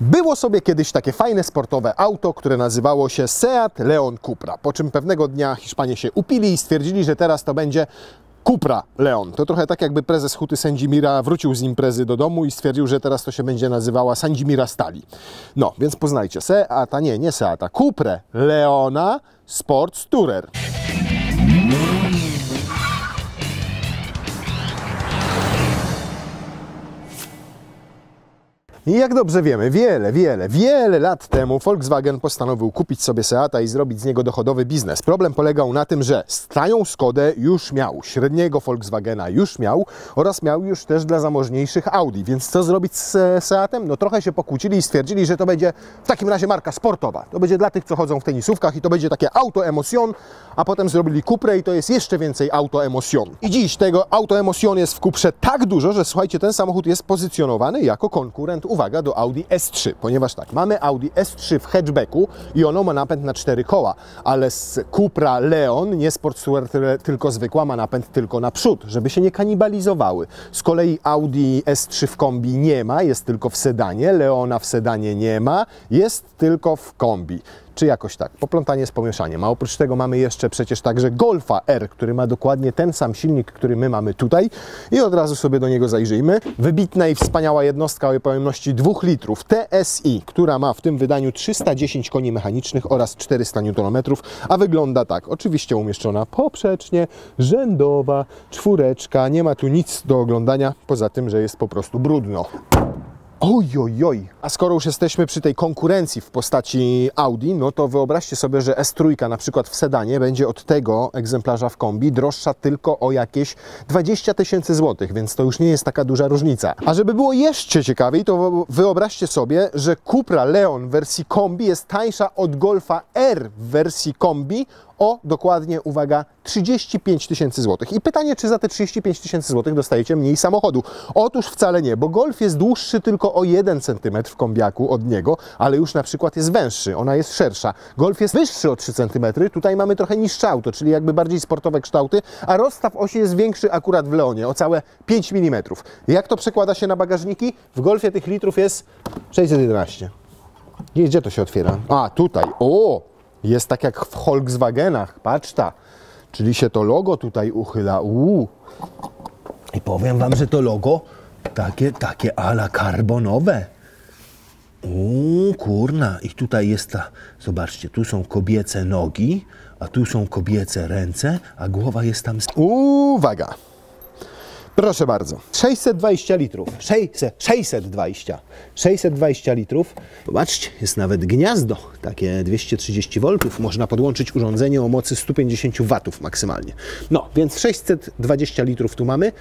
Było sobie kiedyś takie fajne sportowe auto, które nazywało się Seat Leon Cupra, po czym pewnego dnia Hiszpanie się upili i stwierdzili, że teraz to będzie Cupra Leon. To trochę tak, jakby prezes Huty Sędzimira wrócił z imprezy do domu i stwierdził, że teraz to się będzie nazywała Sędzimira Stali. No, więc poznajcie Seata, nie Seata, Cuprę Leona Sports Tourer. I jak dobrze wiemy, wiele lat temu Volkswagen postanowił kupić sobie Seata i zrobić z niego dochodowy biznes. Problem polegał na tym, że tanią Skodę już miał, średniego Volkswagena już miał oraz miał już też dla zamożniejszych Audi. Więc co zrobić z Seatem? No trochę się pokłócili i stwierdzili, że to będzie w takim razie marka sportowa. To będzie dla tych, co chodzą w tenisówkach i to będzie takie auto emotion, a potem zrobili Cuprę i to jest jeszcze więcej auto emotion. I dziś tego auto emotion jest w Cuprze tak dużo, że słuchajcie, ten samochód jest pozycjonowany jako konkurent, uwaga, do Audi S3, ponieważ tak, mamy Audi S3 w hatchbacku i ono ma napęd na 4 koła, ale z Cupra Leon, nie Sports Tourer, tylko zwykła, ma napęd tylko na przód, żeby się nie kanibalizowały. Z kolei Audi S3 w kombi nie ma, jest tylko w sedanie, Leona w sedanie nie ma, jest tylko w kombi. Czy jakoś tak, poplątanie z pomieszaniem. A oprócz tego mamy jeszcze przecież także Golfa R, który ma dokładnie ten sam silnik, który my mamy tutaj i od razu sobie do niego zajrzyjmy. Wybitna i wspaniała jednostka o pojemności 2 litrów TSI, która ma w tym wydaniu 310 koni mechanicznych oraz 400 Nm, a wygląda tak, oczywiście umieszczona poprzecznie, rzędowa, czwóreczka, nie ma tu nic do oglądania, poza tym, że jest po prostu brudno. Oj. A skoro już jesteśmy przy tej konkurencji w postaci Audi, no to wyobraźcie sobie, że S3 na przykład w sedanie będzie od tego egzemplarza w kombi droższa tylko o jakieś 20 000 złotych, więc to już nie jest taka duża różnica. A żeby było jeszcze ciekawiej, to wyobraźcie sobie, że Cupra Leon w wersji kombi jest tańsza od Golfa R w wersji kombi o dokładnie, uwaga, 35 000 złotych. I pytanie, czy za te 35 000 złotych dostajecie mniej samochodu? Otóż wcale nie, bo Golf jest dłuższy tylko o 1 cm w kombiaku od niego, ale już na przykład jest węższy, ona jest szersza. Golf jest wyższy o 3 cm, tutaj mamy trochę niższe auto, czyli jakby bardziej sportowe kształty, a rozstaw osi jest większy akurat w Leonie, o całe 5 mm. Jak to przekłada się na bagażniki? W Golfie tych litrów jest 611. Gdzie to się otwiera? A, tutaj, o! Jest tak jak w Volkswagenach, patrz ta, czyli się to logo tutaj uchyla. I powiem wam, że to logo takie ala karbonowe. Kurna, i tutaj jest ta, zobaczcie, tu są kobiece nogi, a tu są kobiece ręce, a głowa jest tam. Uwaga! Proszę bardzo, 620 litrów, 620 litrów, zobaczcie, jest nawet gniazdo, takie 230 V, można podłączyć urządzenie o mocy 150 W maksymalnie. No, więc 620 litrów tu mamy,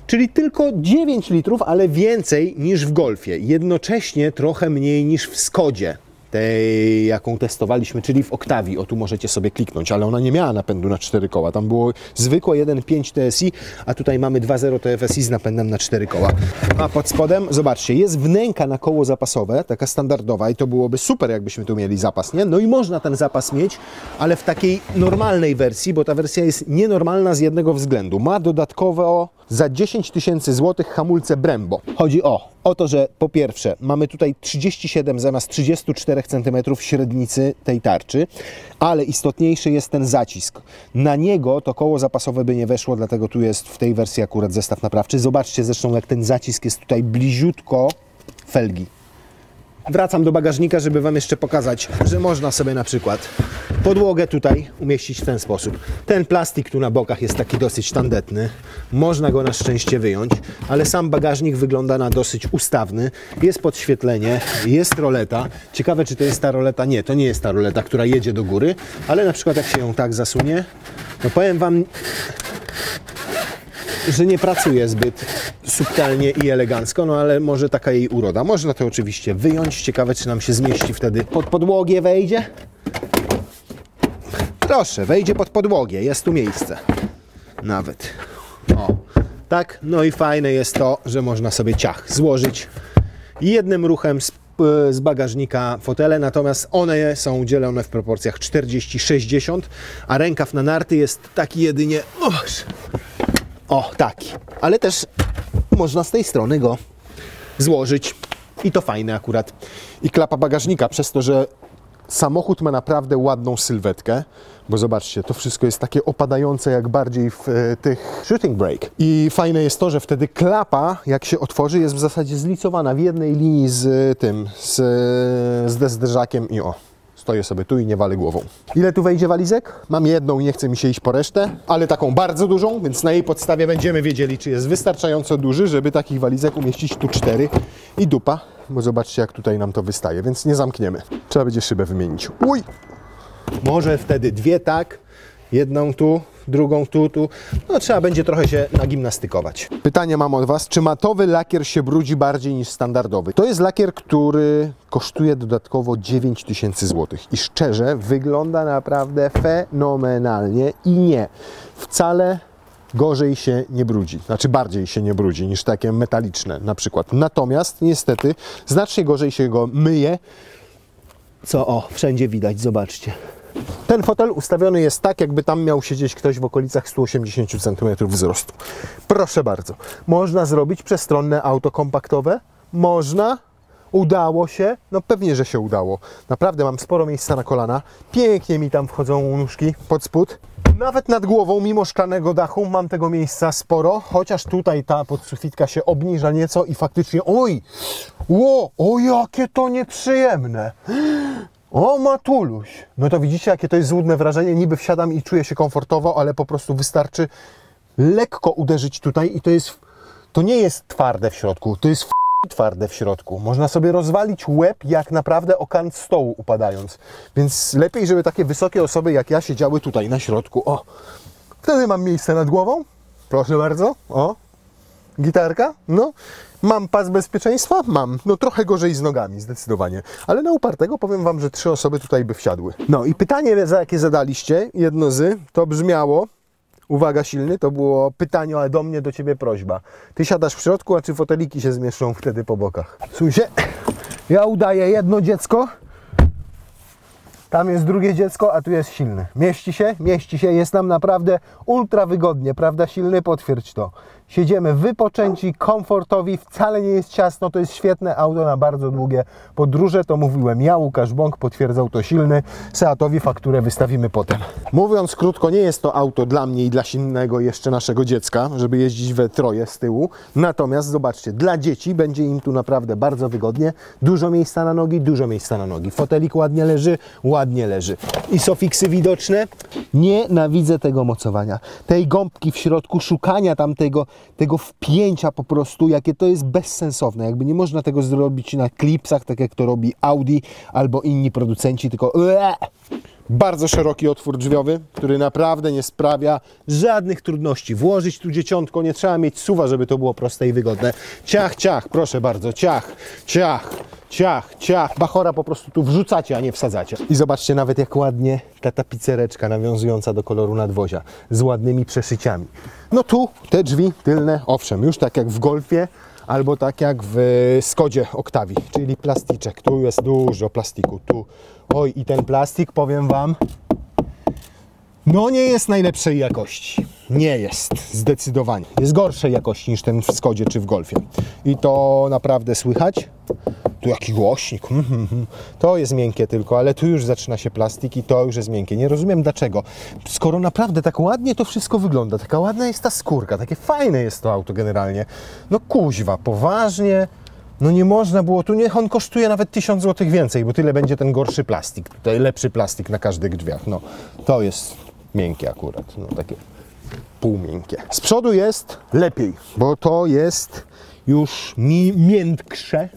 czyli tylko 9 litrów, ale więcej niż w Golfie, jednocześnie trochę mniej niż w Skodzie. Tej, jaką testowaliśmy, czyli w Octavii. O, tu możecie sobie kliknąć, ale ona nie miała napędu na 4 koła. Tam było zwykłe 1.5 TSI, a tutaj mamy 2.0 TFSI z napędem na 4 koła. A pod spodem, zobaczcie, jest wnęka na koło zapasowe, taka standardowa i to byłoby super, jakbyśmy tu mieli zapas, nie? No i można ten zapas mieć, ale w takiej normalnej wersji, bo ta wersja jest nienormalna z jednego względu. Ma dodatkowo za 10 000 złotych hamulce Brembo. Chodzi o to, że po pierwsze mamy tutaj 37 zamiast 34 cm średnicy tej tarczy, ale istotniejszy jest ten zacisk. Na niego to koło zapasowe by nie weszło, dlatego tu jest w tej wersji akurat zestaw naprawczy. Zobaczcie zresztą, jak ten zacisk jest tutaj bliziutko felgi. Wracam do bagażnika, żeby wam jeszcze pokazać, że można sobie na przykład podłogę tutaj umieścić w ten sposób. Ten plastik tu na bokach jest taki dosyć tandetny, można go na szczęście wyjąć, ale sam bagażnik wygląda na dosyć ustawny. Jest podświetlenie, jest roleta. Ciekawe, czy to jest ta roleta? Nie, to nie jest ta roleta, która jedzie do góry, ale na przykład jak się ją tak zasunie, no powiem wam, że nie pracuje zbyt subtelnie i elegancko, no ale może taka jej uroda. Można to oczywiście wyjąć. Ciekawe, czy nam się zmieści wtedy pod podłogię, wejdzie. Proszę, wejdzie pod podłogię, jest tu miejsce. Nawet. O, tak. No i fajne jest to, że można sobie ciach złożyć jednym ruchem z bagażnika fotele, natomiast one są dzielone w proporcjach 40-60, a rękaw na narty jest taki jedynie... O, taki. Ale też można z tej strony go złożyć I to fajne akurat. I klapa bagażnika, przez to, że samochód ma naprawdę ładną sylwetkę, bo zobaczcie, to wszystko jest takie opadające jak bardziej w tych shooting brake. I fajne jest to, że wtedy klapa, jak się otworzy, jest w zasadzie zlicowana w jednej linii z tym, z zderzakiem i o. Stoję sobie tu i nie walę głową. Ile tu wejdzie walizek? Mam jedną i nie chce mi się iść po resztę, ale taką bardzo dużą, więc na jej podstawie będziemy wiedzieli, czy jest wystarczająco duży, żeby takich walizek umieścić tu 4 i dupa, bo zobaczcie, jak tutaj nam to wystaje, więc nie zamkniemy. Trzeba będzie szybę wymienić. Uj! Może wtedy 2 tak, jedną tu, drugą tu. No trzeba będzie trochę się nagimnastykować. Pytanie mam od Was, czy matowy lakier się brudzi bardziej niż standardowy? To jest lakier, który kosztuje dodatkowo 9000 zł i szczerze wygląda naprawdę fenomenalnie i nie, wcale gorzej się nie brudzi, znaczy bardziej się nie brudzi niż takie metaliczne na przykład. Natomiast niestety znacznie gorzej się go myje, co o, wszędzie widać, zobaczcie. Ten fotel ustawiony jest tak, jakby tam miał siedzieć ktoś w okolicach 180 cm wzrostu. Proszę bardzo. Można zrobić przestronne auto kompaktowe? Można. Udało się? No pewnie, że się udało. Naprawdę mam sporo miejsca na kolana. Pięknie mi tam wchodzą nóżki pod spód. Nawet nad głową, mimo szklanego dachu, mam tego miejsca sporo, chociaż tutaj ta podsufitka się obniża nieco i faktycznie, oj, o jakie to nieprzyjemne. O matuluś! No to widzicie, jakie to jest złudne wrażenie. Niby wsiadam i czuję się komfortowo, ale po prostu wystarczy lekko uderzyć tutaj i to nie jest twarde w środku, to jest twarde w środku. Można sobie rozwalić łeb jak naprawdę o kant stołu upadając. Więc lepiej, żeby takie wysokie osoby jak ja siedziały tutaj na środku. O! Wtedy mam miejsce nad głową. Proszę bardzo. O! Gitarka. No. Mam pas bezpieczeństwa? Mam. No trochę gorzej z nogami, zdecydowanie. Ale na upartego powiem Wam, że 3 osoby tutaj by wsiadły. No i pytanie, za jakie zadaliście, jedno to brzmiało, uwaga silny, to było pytanie, ale do mnie, do Ciebie prośba. Ty siadasz w środku, a czy foteliki się zmieszczą wtedy po bokach? Słuchajcie, ja udaję jedno dziecko, tam jest drugie dziecko, a tu jest silny. Mieści się? Mieści się. Jest nam naprawdę ultra wygodnie, prawda silny? Potwierdź to. Siedzimy wypoczęci, komfortowi, wcale nie jest ciasno, to jest świetne auto na bardzo długie podróże, to mówiłem ja, Łukasz Bąk, potwierdzał to silny, Seatowi fakturę wystawimy potem. Mówiąc krótko, nie jest to auto dla mnie i dla silnego jeszcze naszego dziecka, żeby jeździć we troje z tyłu, natomiast zobaczcie, dla dzieci będzie im tu naprawdę bardzo wygodnie, dużo miejsca na nogi, fotelik ładnie leży, ISOFIXy widoczne, nienawidzę tego mocowania, tej gąbki w środku, szukania tamtego tego wpięcia po prostu, jakie to jest bezsensowne. Jakby nie można tego zrobić na klipsach, tak jak to robi Audi albo inni producenci, tylko bardzo szeroki otwór drzwiowy, który naprawdę nie sprawia żadnych trudności. Włożyć tu dzieciątko, nie trzeba mieć suwa, żeby to było proste i wygodne. Ciach, ciach, proszę bardzo, ciach, ciach, ciach, ciach. Bachora po prostu tu wrzucacie, a nie wsadzacie. I zobaczcie nawet jak ładnie ta tapicereczka nawiązująca do koloru nadwozia, z ładnymi przeszyciami. No tu te drzwi tylne, owszem, już tak jak w Golfie, albo tak jak w Skodzie Octavii, czyli plasticzek. Tu jest dużo plastiku, tu. Oj, i ten plastik, powiem Wam, no nie jest najlepszej jakości. Nie jest, zdecydowanie. Jest gorszej jakości niż ten w Skodzie czy w Golfie. I to naprawdę słychać. Tu jaki głośnik. To jest miękkie tylko, ale tu już zaczyna się plastik i to już jest miękkie. Nie rozumiem dlaczego. Skoro naprawdę tak ładnie to wszystko wygląda, taka ładna jest ta skórka, takie fajne jest to auto generalnie. No kuźwa, poważnie. No nie można było, tu niech on kosztuje nawet 1000 zł więcej, bo tyle będzie ten gorszy plastik. Tutaj lepszy plastik na każdych drzwiach. No to jest miękkie akurat, no takie półmiękkie. Z przodu jest lepiej, bo to jest już miększe.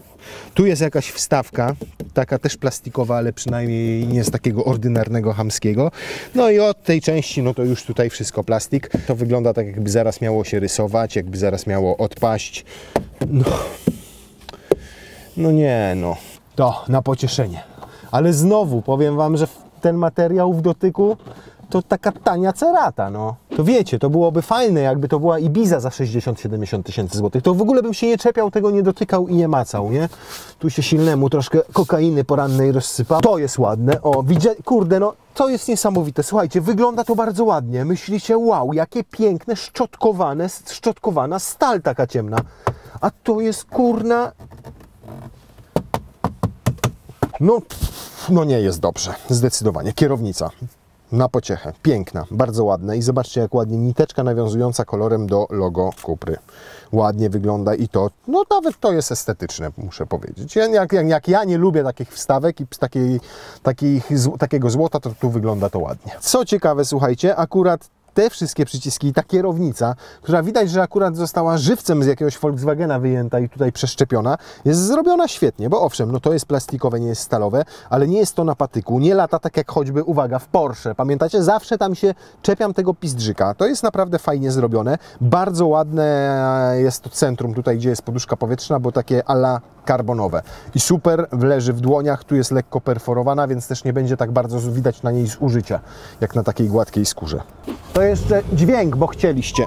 Tu jest jakaś wstawka, taka też plastikowa, ale przynajmniej nie z takiego ordynarnego chamskiego. No i od tej części, no to już tutaj wszystko plastik. To wygląda tak, jakby zaraz miało się rysować, jakby zaraz miało odpaść. No nie, no. To na pocieszenie. Ale znowu powiem Wam, że ten materiał w dotyku to taka tania cerata, no. To wiecie, to byłoby fajne, jakby to była Ibiza za 60-70 tysięcy złotych. To w ogóle bym się nie czepiał, tego nie dotykał i nie macał, nie? Tu się silnemu troszkę kokainy porannej rozsypał. To jest ładne, o, kurde, no, to jest niesamowite. Słuchajcie, wygląda to bardzo ładnie. Myślicie, wow, jakie piękne, szczotkowana stal taka ciemna. A to jest, kurna, No nie jest dobrze, zdecydowanie. Kierownica na pociechę, piękna, bardzo ładna i zobaczcie, jak ładnie niteczka nawiązująca kolorem do logo Cupry. Ładnie wygląda i to, no nawet to jest estetyczne, muszę powiedzieć. Jak ja nie lubię takich wstawek i takiego złota, to tu wygląda to ładnie. Co ciekawe, słuchajcie, akurat te wszystkie przyciski i ta kierownica, która widać, że akurat została żywcem z jakiegoś Volkswagena wyjęta i tutaj przeszczepiona, jest zrobiona świetnie, bo owszem, no to jest plastikowe, nie jest stalowe, ale nie jest to na patyku, nie lata tak jak choćby, uwaga, w Porsche. Pamiętacie? Zawsze tam się czepiam tego pizdrzyka. To jest naprawdę fajnie zrobione. Bardzo ładne jest to centrum tutaj, gdzie jest poduszka powietrzna, bo takie ala karbonowe. I super leży w dłoniach, tu jest lekko perforowana, więc też nie będzie tak bardzo widać na niej zużycia, jak na takiej gładkiej skórze. To jeszcze dźwięk, bo chcieliście.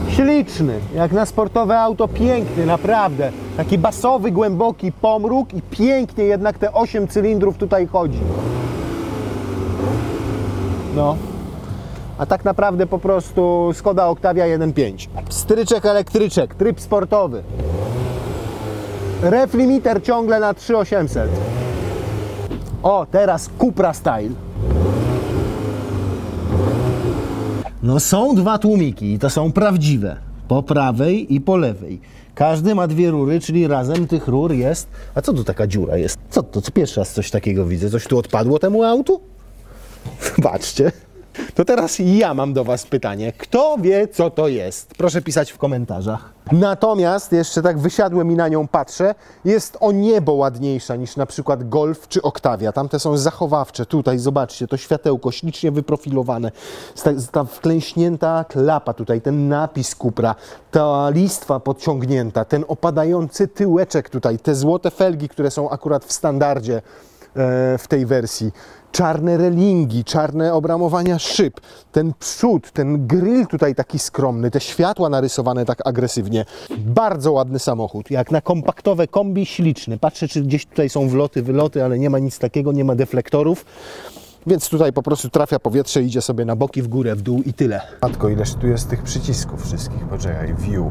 Śliczny, jak na sportowe auto, piękny, naprawdę. Taki basowy, głęboki pomruk i pięknie jednak te 8 cylindrów tutaj chodzi. No. A tak naprawdę po prostu Skoda Octavia 1.5. Stryczek elektryczek, tryb sportowy. Ref limiter ciągle na 3800. O, teraz Cupra Style. No są dwa tłumiki i to są prawdziwe. Po prawej i po lewej. Każdy ma dwie rury, czyli razem tych rur jest... A co tu taka dziura jest? Co to? Co pierwszy raz coś takiego widzę? Coś tu odpadło temu autu? Zobaczcie. To teraz ja mam do Was pytanie. Kto wie, co to jest? Proszę pisać w komentarzach. Natomiast jeszcze tak wysiadłem i na nią patrzę, jest o niebo ładniejsza niż na przykład Golf czy Octavia. Tamte są zachowawcze. Tutaj zobaczcie, to światełko ślicznie wyprofilowane. Ta wklęśnięta klapa tutaj, ten napis Cupra, ta listwa podciągnięta, ten opadający tyłeczek tutaj, te złote felgi, które są akurat w standardzie w tej wersji. Czarne relingi, czarne obramowania szyb, ten przód, ten grill tutaj taki skromny, te światła narysowane tak agresywnie. Bardzo ładny samochód, jak na kompaktowe kombi, śliczny. Patrzę, czy gdzieś tutaj są wloty, wyloty, ale nie ma nic takiego, nie ma deflektorów. Więc tutaj po prostu trafia powietrze, idzie sobie na boki, w górę, w dół i tyle. Matko, ileż tu jest tych przycisków wszystkich, poczekaj, view.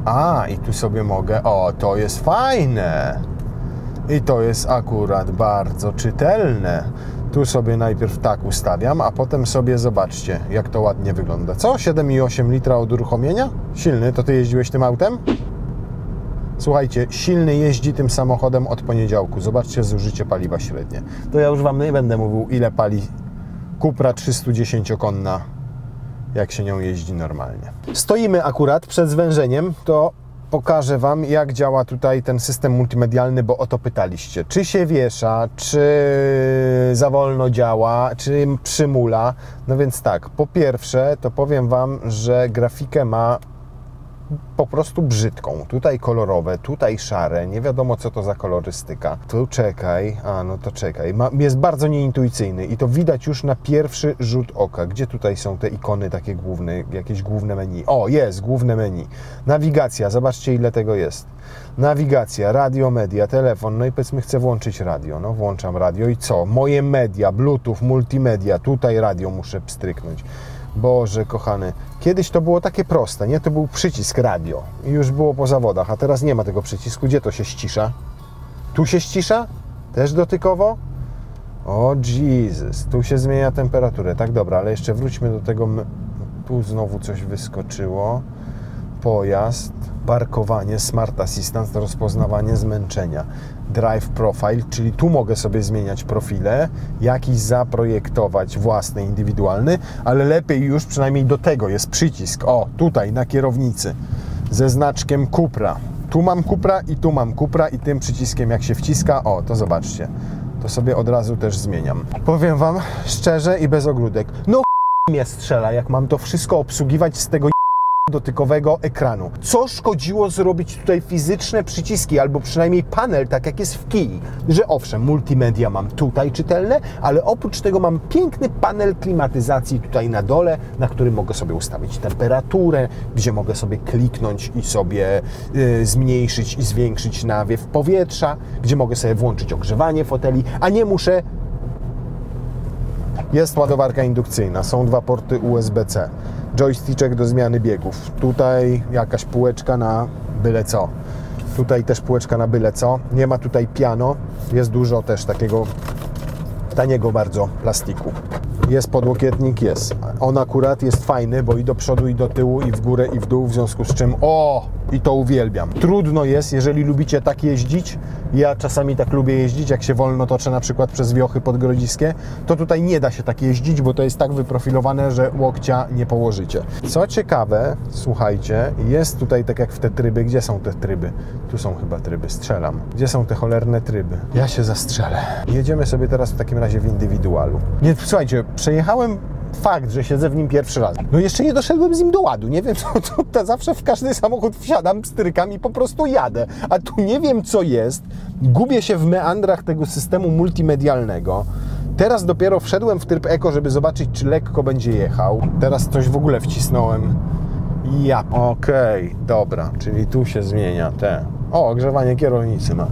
A, i tu sobie mogę, o, to jest fajne. I to jest akurat bardzo czytelne. Tu sobie najpierw tak ustawiam, a potem sobie zobaczcie, jak to ładnie wygląda. Co? 7,8 litra od uruchomienia? Silny, to Ty jeździłeś tym autem? Słuchajcie, silny jeździ tym samochodem od poniedziałku. Zobaczcie zużycie paliwa średnie. To ja już Wam nie będę mówił, ile pali Cupra 310-konna, jak się nią jeździ normalnie. Stoimy akurat przed zwężeniem, to pokażę Wam, jak działa tutaj ten system multimedialny, bo o to pytaliście. Czy się wiesza, czy za wolno działa, czy przymula. No więc tak, po pierwsze to powiem Wam, że grafikę ma po prostu brzydką. Tutaj kolorowe, tutaj szare, nie wiadomo co to za kolorystyka. Tu czekaj, no to czekaj. Jest bardzo nieintuicyjny i to widać już na pierwszy rzut oka. Gdzie tutaj są te ikony takie główne, jakieś główne menu? O, jest główne menu. Nawigacja, zobaczcie ile tego jest. Nawigacja, radio, media, telefon, no i powiedzmy chcę włączyć radio. No włączam radio i co? Moje media, bluetooth, multimedia, tutaj radio muszę pstryknąć. Boże kochany, kiedyś to było takie proste, nie? To był przycisk radio i już było po zawodach, a teraz nie ma tego przycisku. Gdzie to się ścisza? Tu się ścisza? Też dotykowo? O Jezus, tu się zmienia temperaturę. Tak, dobra, ale jeszcze wróćmy do tego. Tu znowu coś wyskoczyło. Pojazd, parkowanie, Smart Assistant, rozpoznawanie zmęczenia. Drive Profile, czyli tu mogę sobie zmieniać profile, jakiś zaprojektować własny, indywidualny, ale lepiej już przynajmniej do tego jest przycisk. O, tutaj na kierownicy ze znaczkiem Cupra. Tu mam Cupra i tu mam Cupra i tym przyciskiem jak się wciska, o, to zobaczcie. To sobie od razu też zmieniam. Powiem Wam szczerze i bez ogródek. No mnie strzela, jak mam to wszystko obsługiwać z tego dotykowego ekranu. Co szkodziło zrobić tutaj fizyczne przyciski, albo przynajmniej panel, tak jak jest w Kii, że owszem, multimedia mam tutaj czytelne, ale oprócz tego mam piękny panel klimatyzacji tutaj na dole, na którym mogę sobie ustawić temperaturę, gdzie mogę sobie kliknąć i sobie zmniejszyć i zwiększyć nawiew powietrza, gdzie mogę sobie włączyć ogrzewanie foteli, a nie muszę. Jest ładowarka indukcyjna, są dwa porty USB-C. Joystick do zmiany biegów. Tutaj jakaś półeczka na byle co. Tutaj też półeczka na byle co. Nie ma tutaj piano. Jest dużo też takiego taniego bardzo plastiku. Jest podłokietnik, jest. On akurat jest fajny, bo i do przodu, i do tyłu, i w górę, i w dół, w związku z czym i to uwielbiam. Trudno jest, jeżeli lubicie tak jeździć. Ja czasami tak lubię jeździć, jak się wolno toczę na przykład przez wiochy podgrodziskie, to tutaj nie da się tak jeździć, bo to jest tak wyprofilowane, że łokcia nie położycie. Co ciekawe, słuchajcie, jest tutaj tak jak w te tryby. Gdzie są te tryby? Tu są chyba tryby, strzelam. Gdzie są te cholerne tryby? Ja się zastrzelę. Jedziemy sobie teraz w takim razie w indywidualu. Nie, słuchajcie, przejechałem fakt, że siedzę w nim pierwszy raz. No jeszcze nie doszedłem z nim do ładu. Nie wiem, to zawsze w każdy samochód wsiadam, pstrykam i po prostu jadę. A tu nie wiem, co jest. Gubię się w meandrach tego systemu multimedialnego. Teraz dopiero wszedłem w tryb Eco, żeby zobaczyć, czy lekko będzie jechał. Teraz coś w ogóle wcisnąłem. Okej, dobra, czyli tu się zmienia ogrzewanie kierownicy ma.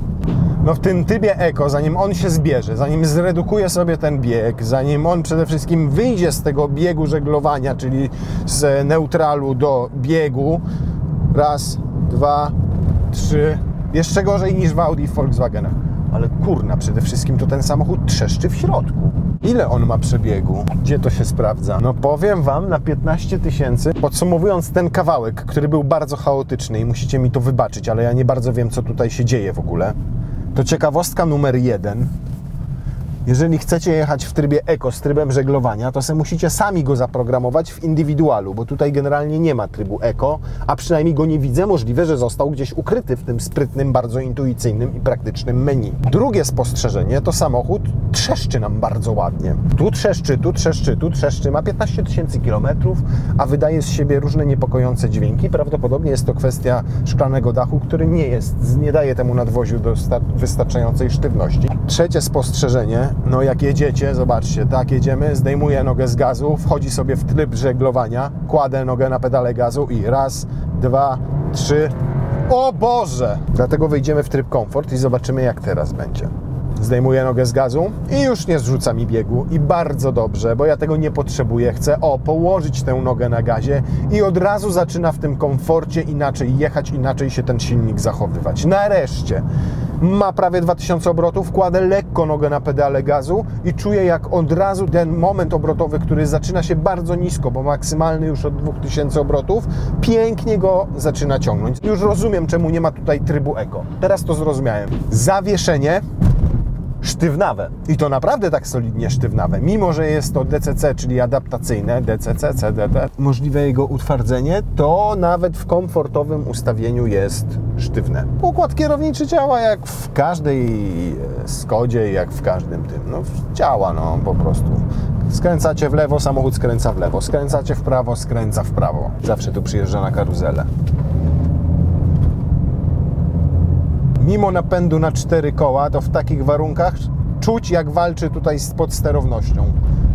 No w tym trybie Eco, zanim on się zbierze, zanim zredukuje sobie ten bieg, zanim on przede wszystkim wyjdzie z tego biegu żeglowania, czyli z neutralu do biegu, raz, dwa, trzy, jeszcze gorzej niż w Audi i w Volkswagenach. Ale kurna, przede wszystkim to ten samochód trzeszczy w środku. Ile on ma przebiegu? Gdzie to się sprawdza? No powiem Wam, na 15 000, podsumowując ten kawałek, który był bardzo chaotyczny i musicie mi to wybaczyć, ale ja nie bardzo wiem, co tutaj się dzieje w ogóle, to ciekawostka numer 1. Jeżeli chcecie jechać w trybie Eco z trybem żeglowania, to musicie sami go zaprogramować w indywidualu, bo tutaj generalnie nie ma trybu Eco, a przynajmniej go nie widzę. Możliwe, że został gdzieś ukryty w tym sprytnym, bardzo intuicyjnym i praktycznym menu. Drugie spostrzeżenie, to samochód trzeszczy nam bardzo ładnie. Tu trzeszczy, tu trzeszczy, tu trzeszczy. Ma 15 000 kilometrów, a wydaje z siebie różne niepokojące dźwięki. Prawdopodobnie jest to kwestia szklanego dachu, który nie daje temu nadwoziu wystarczającej sztywności. Trzecie spostrzeżenie, no jak jedziecie, zobaczcie, tak jedziemy, zdejmuję nogę z gazu, wchodzi sobie w tryb żeglowania, kładę nogę na pedale gazu i raz, dwa, trzy, o Boże! Dlatego wyjdziemy w tryb komfort i zobaczymy, jak teraz będzie. Zdejmuję nogę z gazu i już nie zrzuca mi biegu i bardzo dobrze, bo ja tego nie potrzebuję. Chcę położyć tę nogę na gazie i od razu zaczyna w tym komforcie inaczej jechać, inaczej się ten silnik zachowywać. Nareszcie ma prawie 2000 obrotów, kładę lekko nogę na pedale gazu i czuję, jak od razu ten moment obrotowy, który zaczyna się bardzo nisko, bo maksymalny już od 2000 obrotów, pięknie go zaczyna ciągnąć. Już rozumiem, czemu nie ma tutaj trybu Eco. Teraz to zrozumiałem. Zawieszenie sztywnawe. I to naprawdę tak solidnie sztywnawe. Mimo że jest to DCC, czyli adaptacyjne, DCC, CDT, możliwe jego utwardzenie, to nawet w komfortowym ustawieniu jest sztywne. Układ kierowniczy działa jak w każdej Skodzie, jak w każdym tym. No działa, po prostu. Skręcacie w lewo, samochód skręca w lewo. Skręcacie w prawo, skręca w prawo. Zawsze tu przyjeżdża na karuzelę. Mimo napędu na 4 koła, to w takich warunkach czuć, jak walczy tutaj z podsterownością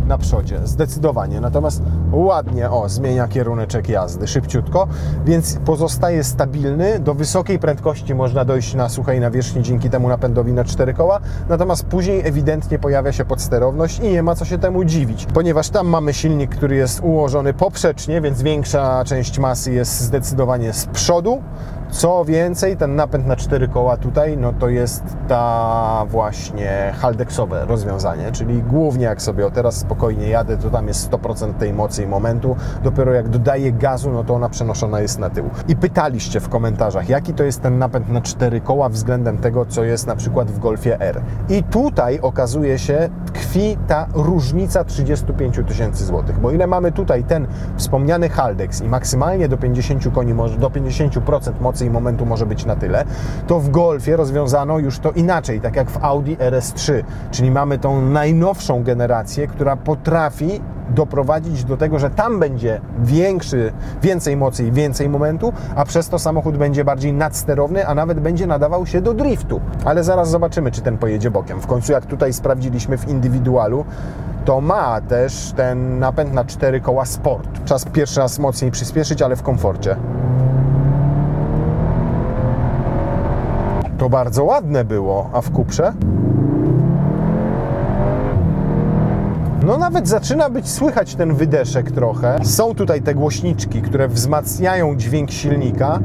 na przodzie, zdecydowanie. Natomiast ładnie, zmienia kieruneczek jazdy, szybciutko, więc pozostaje stabilny. Do wysokiej prędkości można dojść na suchej nawierzchni dzięki temu napędowi na 4 koła, natomiast później ewidentnie pojawia się podsterowność i nie ma co się temu dziwić, ponieważ tam mamy silnik, który jest ułożony poprzecznie, więc większa część masy jest zdecydowanie z przodu. Co więcej, ten napęd na 4 koła tutaj, to jest ta właśnie haldexowe rozwiązanie, czyli głównie jak sobie teraz spokojnie jadę, to tam jest 100% tej mocy i momentu, dopiero jak dodaję gazu, to ona przenoszona jest na tył. I pytaliście w komentarzach, jaki to jest ten napęd na 4 koła względem tego, co jest na przykład w Golfie R. I tutaj okazuje się, tkwi ta różnica 35 000 złotych, bo ile mamy tutaj ten wspomniany haldex i maksymalnie do 50 koni, do 50% mocy i momentu może być na tyle, to w Golfie rozwiązano już to inaczej, tak jak w Audi RS3, czyli mamy tą najnowszą generację, która potrafi doprowadzić do tego, że tam będzie więcej mocy i więcej momentu, a przez to samochód będzie bardziej nadsterowny, a nawet będzie nadawał się do driftu. Ale zaraz zobaczymy, czy ten pojedzie bokiem. W końcu jak tutaj sprawdziliśmy w indywidualu, to ma też ten napęd na 4 koła sport. Czas pierwszy raz mocniej przyspieszyć, ale w komforcie. To bardzo ładne było, a w Cuprze? Nawet zaczyna być słychać ten wydeszek trochę. Są tutaj te głośniczki, które wzmacniają dźwięk silnika,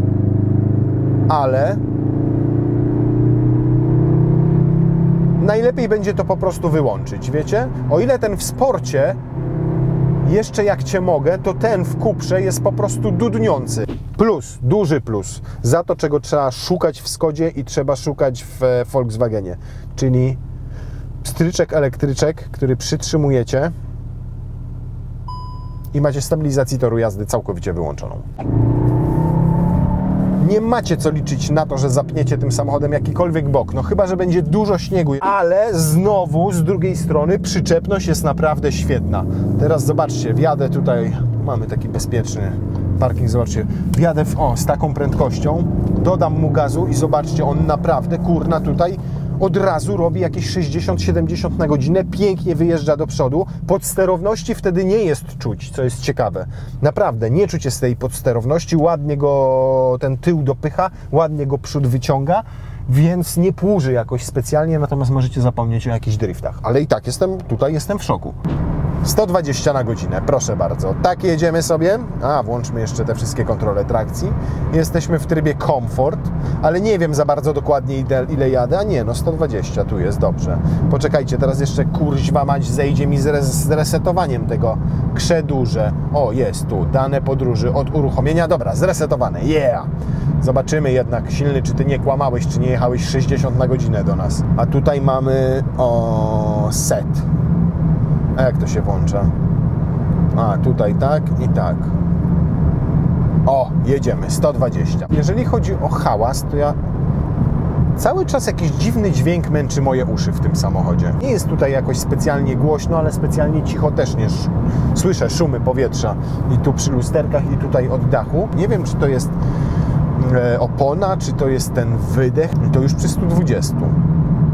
ale najlepiej będzie to po prostu wyłączyć, wiecie? O ile ten w sporcie jeszcze jak cię mogę, to ten w Cuprze jest po prostu dudniący. Plus, duży plus, za to, czego trzeba szukać w Skodzie i trzeba szukać w Volkswagenie, czyli pstryczek, elektryczek, który przytrzymujecie i macie stabilizację toru jazdy całkowicie wyłączoną. Nie macie co liczyć na to, że zapniecie tym samochodem jakikolwiek bok, no chyba że będzie dużo śniegu, ale znowu z drugiej strony przyczepność jest naprawdę świetna. Teraz zobaczcie, wjadę tutaj, mamy taki bezpieczny parking, zobaczcie, wjadę z taką prędkością, dodam mu gazu i zobaczcie, on naprawdę, kurna, tutaj od razu robi jakieś 60-70 na godzinę, pięknie wyjeżdża do przodu. Podsterowności wtedy nie jest czuć, co jest ciekawe. Naprawdę, nie czuć jest tej podsterowności, ładnie go ten tył dopycha, ładnie go przód wyciąga, więc nie płuży jakoś specjalnie, natomiast możecie zapomnieć o jakichś driftach. Ale i tak jestem w szoku. 120 na godzinę, proszę bardzo. Tak jedziemy sobie. Włączmy jeszcze te wszystkie kontrole trakcji. Jesteśmy w trybie Comfort, ale nie wiem za bardzo dokładnie ile jadę. 120, tu jest dobrze. Poczekajcie, teraz jeszcze kurźwa mać zejdzie mi z resetowaniem tego krzedurze. O, jest tu, dane podróży od uruchomienia. Dobra, zresetowane, yeah! Zobaczymy jednak, silny, czy ty nie kłamałeś, czy nie jechałeś 60 na godzinę do nas. A tutaj mamy, set. A jak to się włącza? Tutaj tak i tak. Jedziemy, 120. Jeżeli chodzi o hałas, to ja cały czas jakiś dziwny dźwięk męczy moje uszy w tym samochodzie. Nie jest tutaj jakoś specjalnie głośno, ale specjalnie cicho też nie. Słyszę szumy powietrza i tu przy lusterkach, i tutaj od dachu. Nie wiem, czy to jest opona, czy to jest ten wydech. I to już przy 120.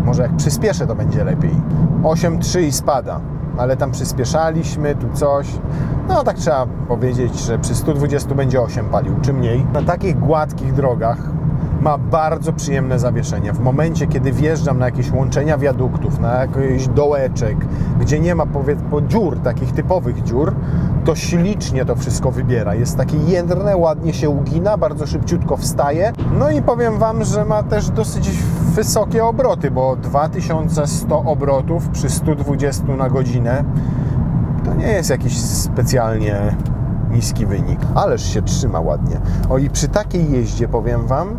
Może jak przyspieszę, to będzie lepiej. 8,3 i spada. Ale tam przyspieszaliśmy, tu coś. No tak trzeba powiedzieć, że przy 120 będzie 8 palił, czy mniej. Na takich gładkich drogach ma bardzo przyjemne zawieszenie. W momencie, kiedy wjeżdżam na jakieś łączenia wiaduktów, na jakiś dołeczek, gdzie nie ma dziur, takich typowych dziur, to ślicznie to wszystko wybiera. Jest takie jędrne, ładnie się ugina, bardzo szybciutko wstaje. No i powiem Wam, że ma też dosyć wysokie obroty, bo 2100 obrotów przy 120 na godzinę to nie jest jakiś specjalnie niski wynik. Ależ się trzyma ładnie. I przy takiej jeździe, powiem Wam,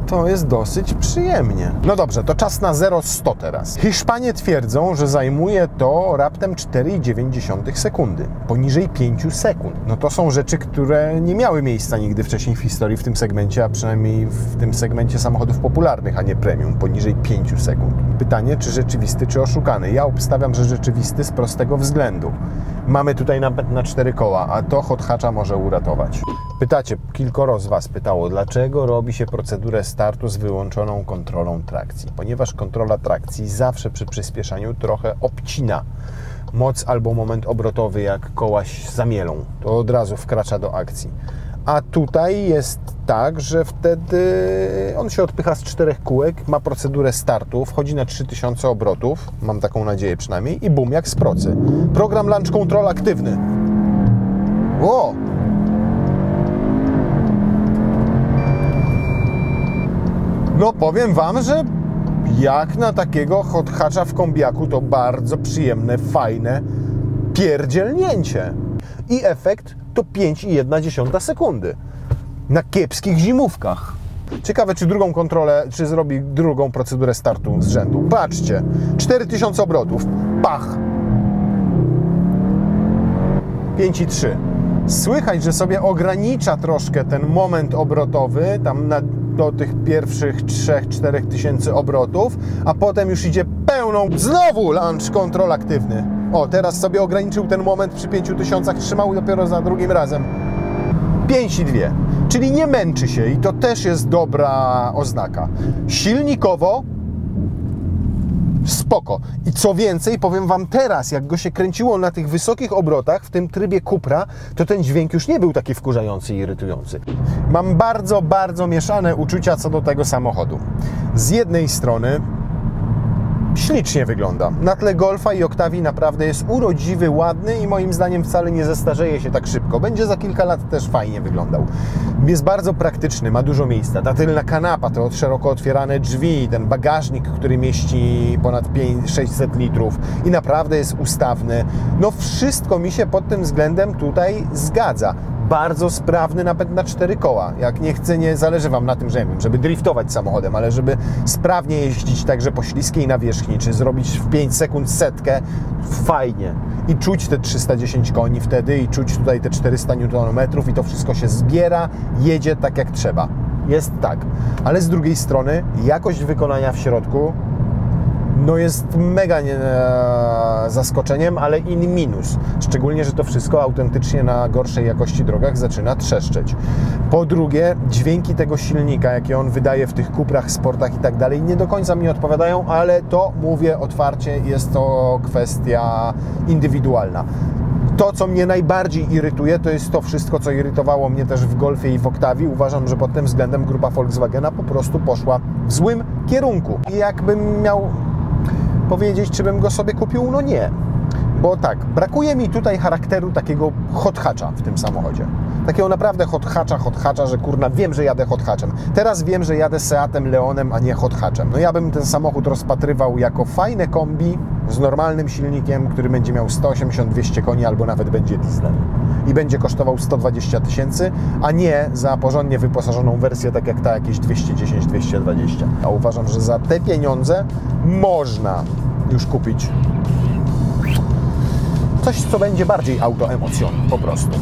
to jest dosyć przyjemnie. No dobrze, to czas na 0-100 teraz. Hiszpanie twierdzą, że zajmuje to raptem 4,9 sekundy. Poniżej 5 sekund. No to są rzeczy, które nie miały miejsca nigdy wcześniej w historii w tym segmencie, a przynajmniej w tym segmencie samochodów popularnych, a nie premium. Poniżej 5 sekund. Pytanie, czy rzeczywisty, czy oszukany? Ja obstawiam, że rzeczywisty z prostego względu. Mamy tutaj napęd na 4 koła, a to hot hatcha może uratować. Pytacie, kilkoro z Was pytało, dlaczego robi się procedurę startu z wyłączoną kontrolą trakcji? Ponieważ kontrola trakcji zawsze przy przyspieszaniu trochę obcina moc albo moment obrotowy, jak koła zamielą. To od razu wkracza do akcji. A tutaj jest tak, że wtedy on się odpycha z 4 kółek, ma procedurę startu, wchodzi na 3000 obrotów, mam taką nadzieję przynajmniej, i bum, jak z procy. Program Launch Control aktywny. O! No powiem Wam, że jak na takiego hot hatcha w kombiaku to bardzo przyjemne, fajne pierdzielnięcie. I efekt to 5,1 sekundy. Na kiepskich zimówkach. Ciekawe, czy drugą kontrolę, czy zrobi drugą procedurę startu z rzędu. Patrzcie, 4000 obrotów. Pach! 5,3. Słychać, że sobie ogranicza troszkę ten moment obrotowy, tam do tych pierwszych 3-4 tysięcy obrotów, a potem już idzie pełną, znowu launch control aktywny. Teraz sobie ograniczył ten moment przy 5000, trzymał dopiero za drugim razem. 5,2, czyli nie męczy się i to też jest dobra oznaka. Silnikowo spoko. I co więcej, powiem Wam teraz, jak go się kręciło na tych wysokich obrotach, w tym trybie Cupra, to ten dźwięk już nie był taki wkurzający i irytujący. Mam bardzo, bardzo mieszane uczucia co do tego samochodu. Z jednej strony Ślicznie wygląda. Na tle Golfa i Octavii naprawdę jest urodziwy, ładny i moim zdaniem wcale nie zestarzeje się tak szybko. Będzie za kilka lat też fajnie wyglądał. Jest bardzo praktyczny, ma dużo miejsca. Ta tylna kanapa, te szeroko otwierane drzwi, ten bagażnik, który mieści ponad 600 litrów i naprawdę jest ustawny. No wszystko mi się pod tym względem tutaj zgadza. Bardzo sprawny napęd na 4 koła. Jak nie chcę, nie zależy Wam na tym, że nie wiem, żeby driftować samochodem, ale żeby sprawnie jeździć także po śliskiej nawierzchni, czy zrobić w 5 sekund setkę, fajnie. I czuć te 310 koni wtedy, i czuć tutaj te 400 Nm i to wszystko się zbiera, jedzie tak jak trzeba. Jest tak. Ale z drugiej strony jakość wykonania w środku no jest mega zaskoczeniem, ale in minus. Szczególnie, że to wszystko autentycznie na gorszej jakości drogach zaczyna trzeszczeć. Po drugie, dźwięki tego silnika, jakie on wydaje w tych Cuprach, Sportach i tak dalej, nie do końca mi odpowiadają, ale to, mówię otwarcie, jest to kwestia indywidualna. To, co mnie najbardziej irytuje, to jest to wszystko, co irytowało mnie też w Golfie i w Octavii. Uważam, że pod tym względem grupa Volkswagena po prostu poszła w złym kierunku. I jakbym miał powiedzieć, czy bym go sobie kupił? No nie. Bo tak, brakuje mi tutaj charakteru takiego hot hatcha w tym samochodzie. Takiego naprawdę hot hatcha, że kurna, wiem, że jadę hot hatchem. Teraz wiem, że jadę Seatem Leonem, a nie hot hatchem. No ja bym ten samochód rozpatrywał jako fajne kombi z normalnym silnikiem, który będzie miał 180-200 koni albo nawet będzie dieslem. I będzie kosztował 120 000, a nie za porządnie wyposażoną wersję, tak jak ta jakieś 210-220. A uważam, że za te pieniądze można już kupić coś, co będzie bardziej autoemocją po prostu.